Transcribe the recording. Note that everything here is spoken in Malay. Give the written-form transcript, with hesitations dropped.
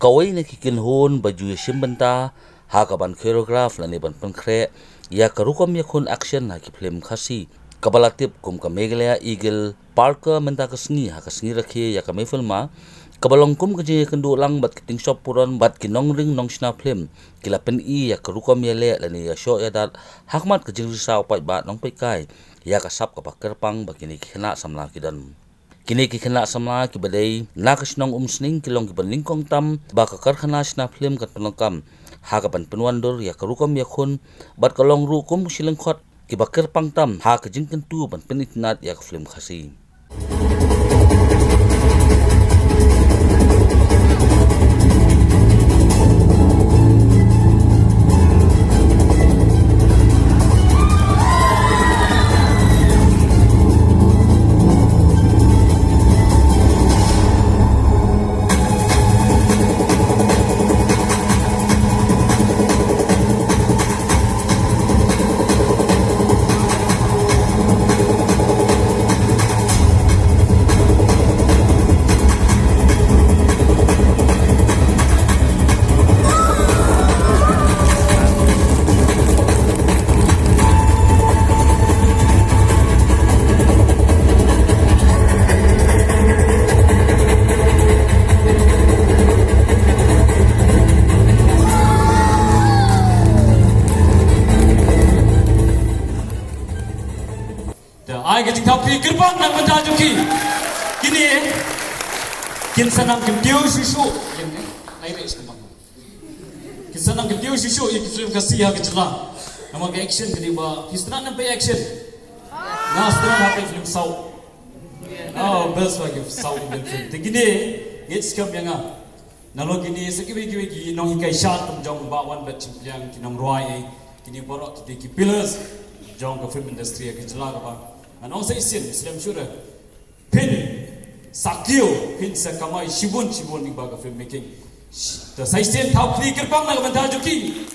kawai na kikin hon baju shimbanta ha ka ban choreograph la ne ban pankre ya karukom ya kun action ha ki film khasi kabalatip kum ka megalaya eagle parka menta kasni ha kasni rakhe ya ka me filma kabalong kum ka je kendu lang bat kiting shop puran bat kinong ring nong sna film kila pen ya karukom ya le la ne ya show ya dat hakmat ka jing risau pai bat nong pai kai ya ka sap ka pakerpang bakini khna samla kidan kini ki khna samla ki badai nakasnong umsning kilong ki banlingkong tam ba ka karkhana sna film kat penokam ha ka pan penwandur ya karukom ya khun bat kalong ru kum silang khot ki bakar pang tam ha ka jingken tu ban penitnat ya ka film khasi ai cái thao phi gerbang nak menjajuki kini kin sanam kim tiu susu yang ni ai res kembang kin sanam kim tiu susu yang film kasih ha kecela nama ke action kini ba kisna nampai action nas terang apa film sau oh best lagi sau film begini it's kam yang nalo kini sekiwi nong hikai shot tum jong ba wan bat yang kinong roi kini borok ki pillars jong ke film industry kecela ka ba Anong sa isin, Islam sure. Pin, sakyo, pin sa kamay, shibun ni baga filmmaking. Sa isin, tau kli kirpang na kabantajuki.